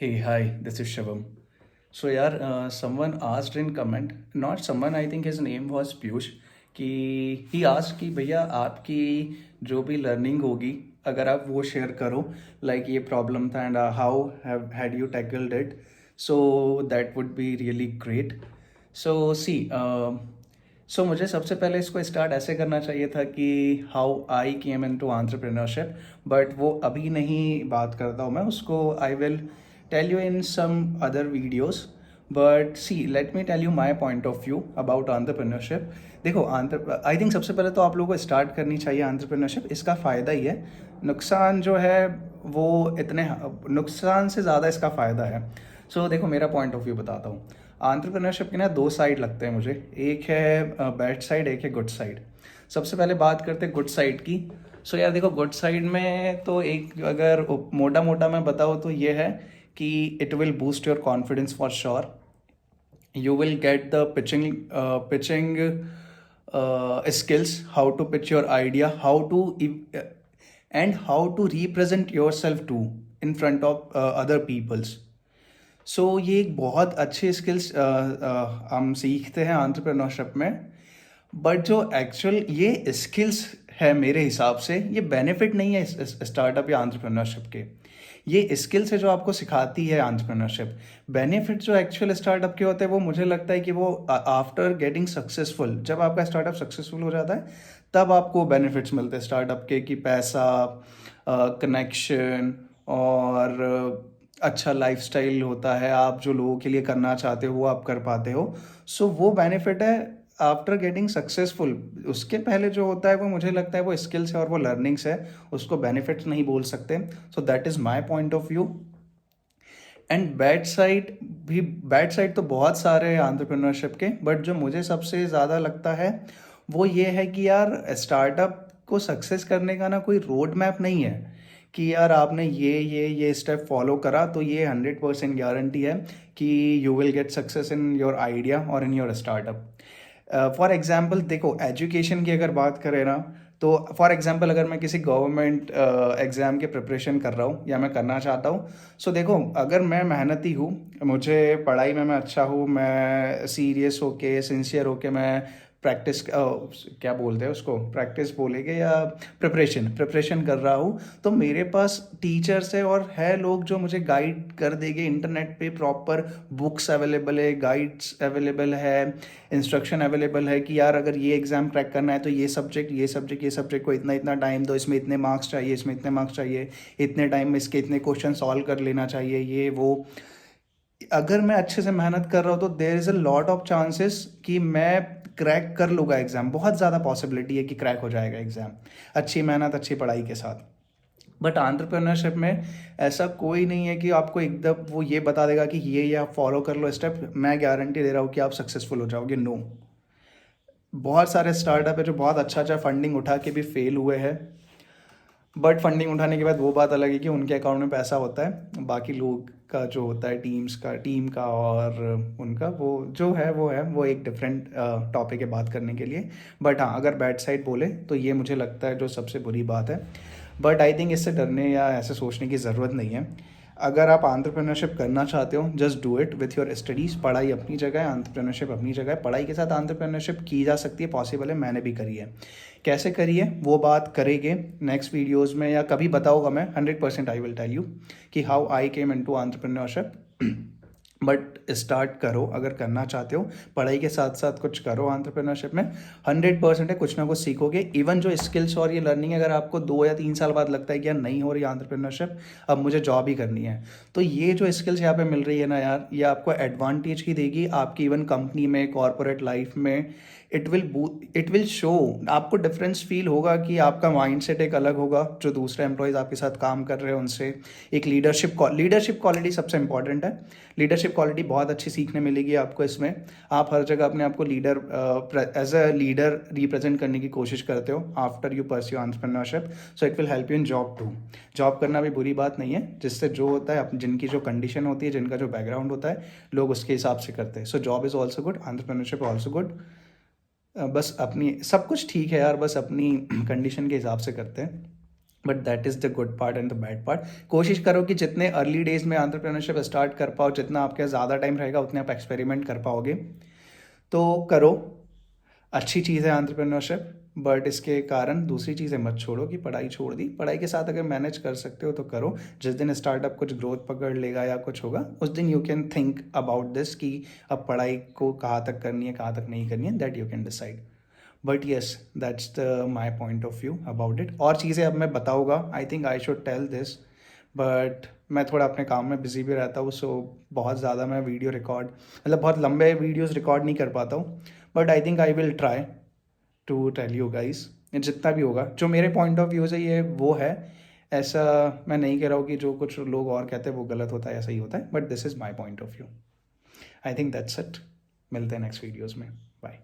Hey, hi, this is Shivam. So, यार, someone asked in comment, not someone, I think his name was Piyush, कि he asked कि भैया आपकी जो भी लर्निंग होगी अगर आप वो शेयर करो, लाइक ये प्रॉब्लम था and how had you tackled it, so that would be really great. So मुझे सबसे पहले इसको स्टार्ट ऐसे करना चाहिए था कि how I came into entrepreneurship, but वो अभी नहीं बात करता हूँ मैं उसको. I will tell you in some other videos. But see let me tell you my point of view about entrepreneurship. देखो, आई थिंक सबसे पहले तो आप लोगों को स्टार्ट करनी चाहिए आंट्रप्रेन्योरशिप. इसका फ़ायदा ही है. नुकसान जो है वो इतने नुकसान से ज़्यादा इसका फ़ायदा है. सो देखो, मेरा पॉइंट ऑफ व्यू बताता हूँ. आंट्रप्रेन्योरशिप के ना दो साइड लगते हैं मुझे. एक है बैड साइड, एक है गुड साइड. सबसे पहले बात करते हैं गुड साइड की. सो यार देखो, गुड साइड में तो एक अगर मोटा मोटा मैं बताऊँ तो ये है कि it will boost your confidence for sure. You will get the pitching skills, how to pitch your idea, and how to represent yourself too in front of other people's. सो ये एक बहुत अच्छे स्किल्स हम सीखते हैं आंट्रप्रेन्योरशिप में. But जो actual ये स्किल्स है मेरे हिसाब से ये बेनिफिट नहीं है स्टार्टअप या आंट्रप्रेन्योरशिप के. ये स्किल्स है जो आपको सिखाती है आंट्रप्रेन्योरशिप. बेनिफिट जो एक्चुअल स्टार्टअप के होते हैं वो मुझे लगता है कि वो आफ्टर गेटिंग सक्सेसफुल, जब आपका स्टार्टअप सक्सेसफुल हो जाता है तब आपको बेनिफिट्स मिलते हैं स्टार्टअप के, कि पैसा, कनेक्शन और अच्छा लाइफस्टाइल होता है. आप जो लोगों के लिए करना चाहते हो वो आप कर पाते हो. सो वो बेनिफिट है आफ्टर गेटिंग सक्सेसफुल. उसके पहले जो होता है वो मुझे लगता है वो स्किल्स है और वो लर्निंग्स है, उसको बेनिफिट्स नहीं बोल सकते. So that is my point of view. And bad side तो बहुत सारे हैं एंटरप्रेन्योरशिप के, बट जो मुझे सबसे ज़्यादा लगता है वो ये है कि यार स्टार्टअप को सक्सेस करने का ना कोई रोड मैप नहीं है कि यार आपने ये स्टेप फॉलो करा तो ये 100% गारंटी है कि you will get success in your idea और in your startup. For example देखो, एजुकेशन की अगर बात करें ना, तो फॉर एग्जांपल अगर मैं किसी गवर्नमेंट एग्ज़ाम के प्रिपरेशन कर रहा हूँ या मैं करना चाहता हूँ. सो देखो, अगर मैं मेहनती हूँ, मुझे पढ़ाई में मैं अच्छा हूँ, मैं सीरियस होके सिंसियर होके मैं प्रैक्टिस, क्या बोलते हैं उसको, प्रैक्टिस बोलेंगे या प्रिपरेशन कर रहा हूँ, तो मेरे पास टीचर्स है और है लोग जो मुझे गाइड कर देंगे. इंटरनेट पे प्रॉपर बुक्स अवेलेबल है, गाइड्स अवेलेबल है, इंस्ट्रक्शन अवेलेबल है कि यार अगर ये एग्ज़ाम क्रैक करना है तो ये सब्जेक्ट को इतना इतना टाइम दो, इसमें इतने मार्क्स चाहिए, इसमें इतने मार्क्स चाहिए, इतने टाइम में इसके इतने क्वेश्चन सॉल्व कर लेना चाहिए, ये वो. अगर मैं अच्छे से मेहनत कर रहा हूँ तो there is a lot of chances कि मैं क्रैक कर लूँगा एग्ज़ाम. बहुत ज़्यादा पॉसिबिलिटी है कि क्रैक हो जाएगा एग्ज़ाम, अच्छी मेहनत अच्छी पढ़ाई के साथ. बट एंटरप्रेन्योरशिप में ऐसा कोई नहीं है कि आपको एकदम वो ये बता देगा कि ये आप फॉलो कर लो स्टेप, मैं गारंटी दे रहा हूँ कि आप सक्सेसफुल हो जाओगे. नो. बहुत सारे स्टार्टअप है जो बहुत अच्छा अच्छा फंडिंग उठा के भी फेल हुए हैं. बट फंडिंग उठाने के बाद वो बात अलग है कि उनके अकाउंट में पैसा होता है, बाकी लोग का जो होता है टीम का और उनका वो एक डिफरेंट टॉपिक है बात करने के लिए. बट हाँ, अगर बैड साइड बोले तो ये मुझे लगता है जो सबसे बुरी बात है. बट आई थिंक इससे डरने या ऐसे सोचने की ज़रूरत नहीं है. अगर आप एंटरप्रेन्योरशिप करना चाहते हो, just do it with your studies. पढ़ाई अपनी जगह है, एंटरप्रेन्योरशिप अपनी जगह है. पढ़ाई के साथ एंटरप्रेन्योरशिप की जा सकती है, पॉसिबल है, मैंने भी करी है. कैसे करी है वो बात करेंगे नेक्स्ट वीडियोज़ में, या कभी बताऊँगा मैं. 100% आई विल टेल यू कि how I came into entrepreneurship. But start करो अगर करना चाहते हो, पढ़ाई के साथ साथ कुछ करो एंटरप्रेन्योरशिप में. 100% है, कुछ ना कुछ सीखोगे. इवन जो स्किल्स और ये लर्निंग, अगर आपको 2 या 3 साल बाद लगता है कि यार नहीं हो रही एंटरप्रेन्योरशिप, अब मुझे जॉब ही करनी है, तो ये जो स्किल्स यहाँ पे मिल रही है ना यार, ये आपको एडवांटेज ही देगी आपकी इवन कंपनी में, कॉर्पोरेट लाइफ में. इट विल शो, आपको डिफरेंस फील होगा कि आपका माइंडसेट एक अलग होगा जो दूसरे एम्प्लॉयज़ आपके साथ काम कर रहे हैं उनसे. एक लीडरशिप क्वालिटी सबसे इंपॉर्टेंट है. लीडरशिप क्वालिटी बहुत अच्छी सीखने मिलेगी आपको इसमें. आप हर जगह अपने आप को एज अ लीडर रिप्रेजेंट करने की कोशिश करते हो after you pursue entrepreneurship. So it will help you in job too. Job करना भी बुरी बात नहीं है, जिससे जो होता है जिनकी जो कंडीशन होती है, जिनका जो बैकग्राउंड होता है, लोग उसके हिसाब से करते हैं. So job is also good, entrepreneurship also good. बस अपनी सब कुछ ठीक है यार, बस अपनी कंडीशन के हिसाब से करते हैं. But that is the good part and the bad part. कोशिश करो कि जितने अर्ली डेज में एंटरप्रेन्योरशिप स्टार्ट कर पाओ, जितना आपके ज़्यादा टाइम रहेगा उतने आप एक्सपेरिमेंट कर पाओगे, तो करो। अच्छी चीज़ है एंटरप्रेन्योरशिप, बट इसके कारण दूसरी चीज़ें मत छोड़ो कि पढ़ाई छोड़ दी। पढ़ाई के साथ अगर मैनेज कर सकते हो तो करो। जिस दिन स्टार्टअप कुछ ग्रोथ पकड़ लेगा या कुछ होगा, उस दिन you can think about this कि अब पढ़ाई को कहाँ तक करनी है, कहाँ तक नहीं करनी है, that you can decide. But yes, that's the my point of view about it. और चीज़ें अब मैं बताऊँगा, I think I should tell this, but मैं थोड़ा अपने काम में बिजी भी रहता हूँ, सो बहुत ज़्यादा मैं वीडियो रिकॉर्ड, मतलब बहुत लंबे वीडियोस रिकॉर्ड नहीं कर पाता हूँ। But I think I will try to tell you guys, जितना भी होगा जो मेरे पॉइंट ऑफ व्यू से ये वो है। ऐसा मैं नहीं कह रहा हूँ कि जो कुछ लोग और कहते हैं वो गलत होता है या सही होता है, but this is my point of view. I think that's it. मिलते हैं नेक्स्ट वीडियोज़ में। बाय।